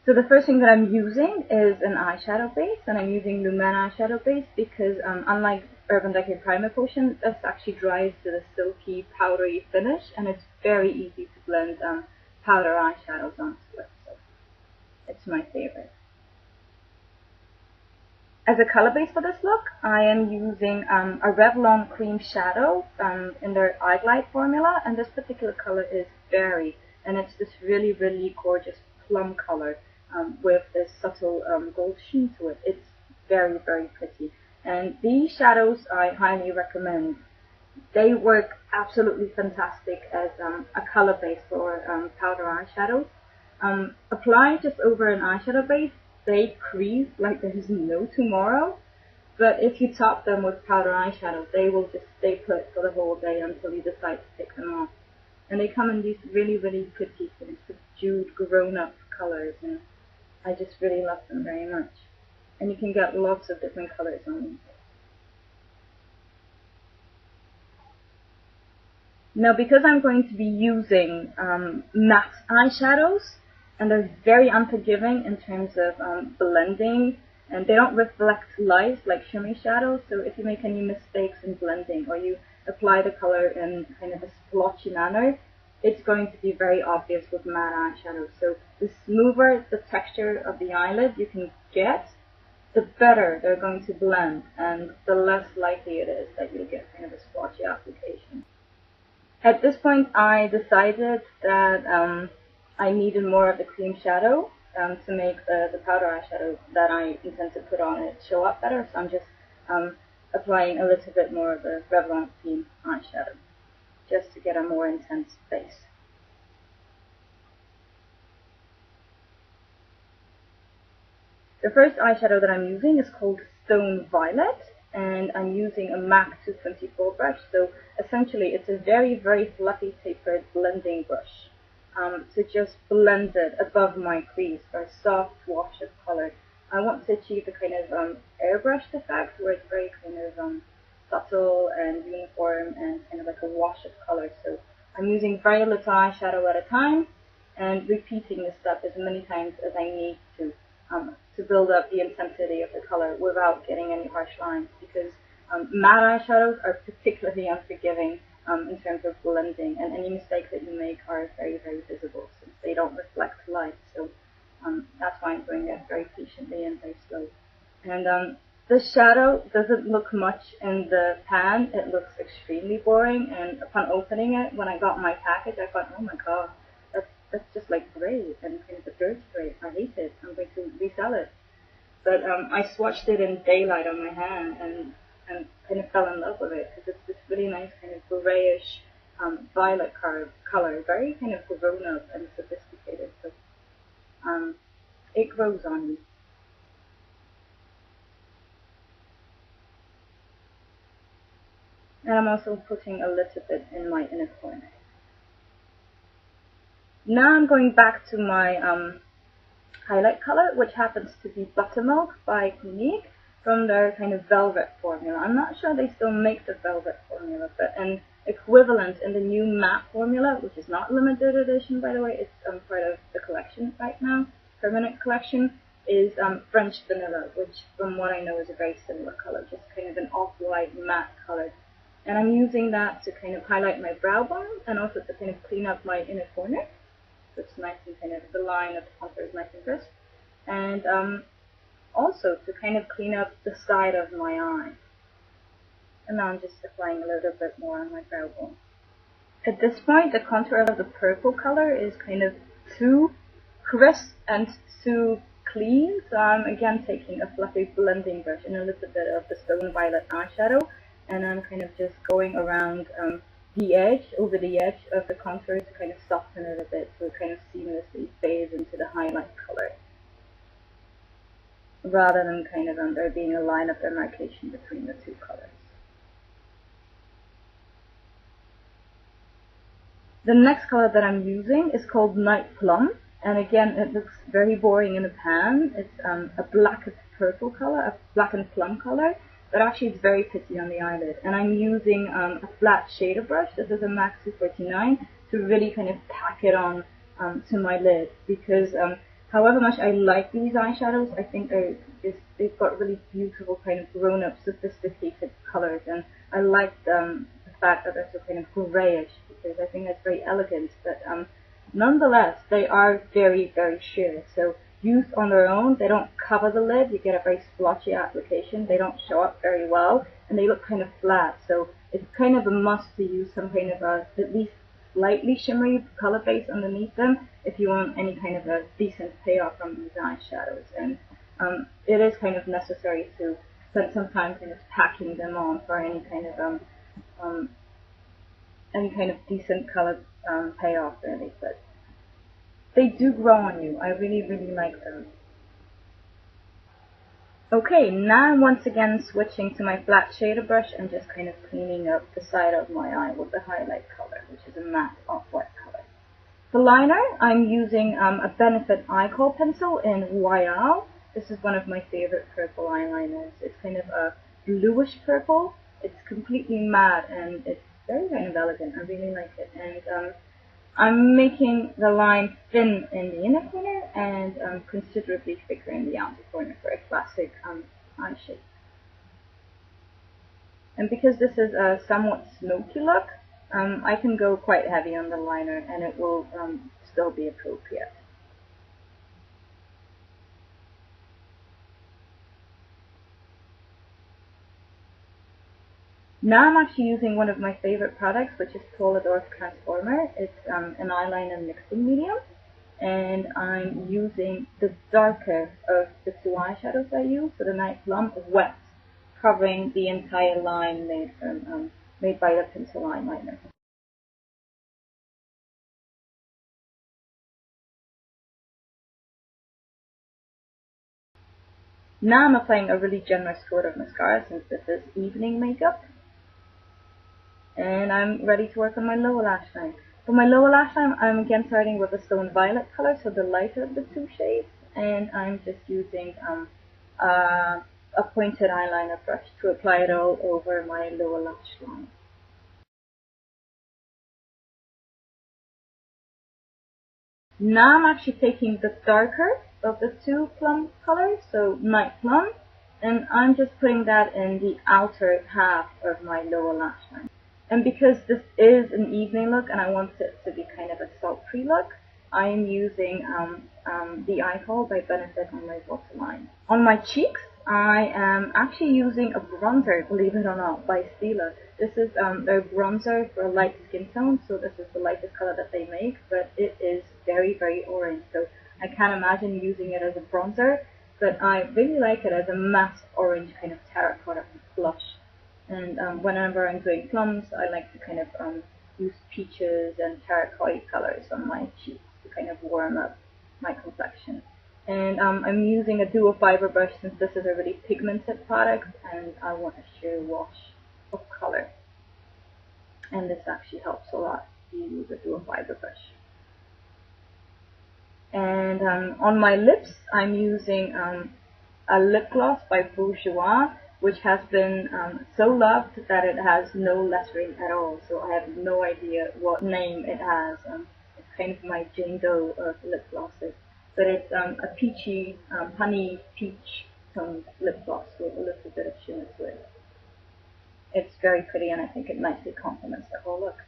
So the first thing that I'm using is an eyeshadow base, and I'm using Lumen eyeshadow base because unlike Urban Decay Primer Potion, this actually dries to the silky, powdery finish, and it's very easy to blend powder eyeshadows onto it. So it's my favorite. As a color base for this look, I am using a Revlon cream shadow in their Eye Glide formula, and this particular color is Berry, and it's this really, really gorgeous plum color with this subtle gold sheen to it. It's very, very pretty. And these shadows I highly recommend. They work absolutely fantastic as a color base for powder eyeshadows. Applying just over an eyeshadow base, they crease like there's no tomorrow. But if you top them with powder eyeshadow, they will just stay put for the whole day until you decide to take them off. And they come in these really, really pretty, sort of subdued, grown-up colors, and I just really love them very much. And you can get lots of different colors on them. Now, because I'm going to be using matte eyeshadows, and they're very unforgiving in terms of blending, and they don't reflect light like shimmy shadows, so if you make any mistakes in blending or you apply the color in kind of a splotchy manner, it's going to be very obvious with matte eyeshadows. So the smoother the texture of the eyelid you can get, the better they're going to blend, and the less likely it is that you'll get kind of a splotchy application. At this point, I decided that I needed more of the cream shadow to make the powder eyeshadow that I intend to put on it show up better. So I'm just applying a little bit more of the Revlon cream eyeshadow just to get a more intense base. The first eyeshadow that I'm using is called Stone Violet, and I'm using a MAC 224 brush. So essentially it's a very, very fluffy tapered blending brush to just blend it above my crease for a soft wash of color. I want to achieve the kind of airbrushed effect where it's very kind of subtle and uniform and kind of like a wash of color. So I'm using very little eyeshadow at a time and repeating this step as many times as I need to build up the intensity of the color without getting any harsh lines, because matte eyeshadows are particularly unforgiving in terms of blending, and any mistakes that you make are very, very visible since they don't reflect light. So that's why I'm doing it very patiently and very slow. And the shadow doesn't look much in the pan. It looks extremely boring, and upon opening it, when I got my package, I thought, oh my god, that's just like gray and kind of a dirt gray. I hate it. I'm going to resell it. But I swatched it in daylight on my hand and kind of fell in love with it because it's this really nice kind of grayish violet color, very kind of grown up and sophisticated. So it grows on you. And I'm also putting a little bit in my inner corner. Now I'm going back to my highlight color, which happens to be Buttermilk by Clinique from their kind of velvet formula. I'm not sure they still make the velvet formula, but an equivalent in the new matte formula, which is not limited edition by the way, it's part of the collection right now, permanent collection, is French Vanilla, which from what I know is a very similar color, just kind of an off-white matte color. And I'm using that to kind of highlight my brow bone and also to kind of clean up my inner corner. So it's nice and kind of, the line of the contour is nice and crisp. And also to kind of clean up the side of my eye. And now I'm just applying a little bit more on my brow bone. At this point, the contour of the purple color is kind of too crisp and too clean. So I'm again taking a fluffy blending brush and a little bit of the Stone Violet eyeshadow. And I'm kind of just going around the edge, over the edge of the contour to kind of soften it a bit so it kind of seamlessly fades into the highlight color, rather than kind of there being a line of demarcation between the two colors. The next color that I'm using is called Night Plum, and again it looks very boring in the pan. It's a black and purple color, a black and plum color, but actually it's very pretty on the eyelid. And I'm using a flat shader brush. This is a MAC 249 to really kind of pack it on to my lid, because However much I like these eyeshadows, I think they've got really beautiful kind of grown-up, sophisticated colors, and I like the fact that they're so kind of grayish, because I think that's very elegant. But nonetheless, they are very, very sheer. So used on their own, they don't cover the lid. You get a very splotchy application. They don't show up very well, and they look kind of flat. So it's kind of a must to use some kind of a at least slightly shimmery color base underneath them if you want any kind of a decent payoff from these eyeshadows. And it is kind of necessary to spend some time kind of packing them on for um, any kind of decent color payoff really. But they do grow on you. I really, really like them. Okay, now I'm once again switching to my flat shader brush and just kind of cleaning up the side of my eye with the highlight color, which is a matte off-white color. For liner, I'm using a Benefit eye kohl pencil in Royale. This is one of my favorite purple eyeliners. It's kind of a bluish purple. It's completely matte and it's very kind of elegant. I really like it. And I'm making the line thin in the inner corner and considerably thicker in the outer corner for a classic eye shape. And because this is a somewhat smoky look, I can go quite heavy on the liner and it will still be appropriate. Now I'm actually using one of my favorite products, which is Polidor's Transformer. It's an eyeliner mixing medium, and I'm using the darker of the two eyeshadows I use, so the Night Plum Wet, covering the entire line made by the pencil eyeliner. Now I'm applying a really generous coat of mascara since this is evening makeup. And I'm ready to work on my lower lash line. For my lower lash line, I'm again starting with the Stone Violet color, so the lighter of the two shades, and I'm just using a pointed eyeliner brush to apply it all over my lower lash line. Now I'm actually taking the darker of the two plum colors, so Night Plum, and I'm just putting that in the outer half of my lower lash line. And because this is an evening look and I want it to be kind of a sultry look, I am using the eye kohl by Benefit on my waterline. On my cheeks, I am actually using a bronzer, believe it or not, by Stila. This is their bronzer for light skin tone, so this is the lightest color that they make, but it is very, very orange, so I can't imagine using it as a bronzer, but I really like it as a matte orange kind of terracotta blush. And whenever I'm doing plums, I like to kind of use peaches and terracotta colors on my cheeks to kind of warm up my complexion. And I'm using a dual fiber brush since this is a really pigmented product and I want a sheer wash of color. And this actually helps a lot to use a dual fiber brush. And on my lips, I'm using a lip gloss by Bourjois, which has been so loved that it has no lettering at all. So I have no idea what name it has. It's kind of my Jane Doe of lip glosses. But it's a peachy, honey peach toned lip gloss with a little bit of shimmer to it. It's very pretty and I think it nicely complements the whole look.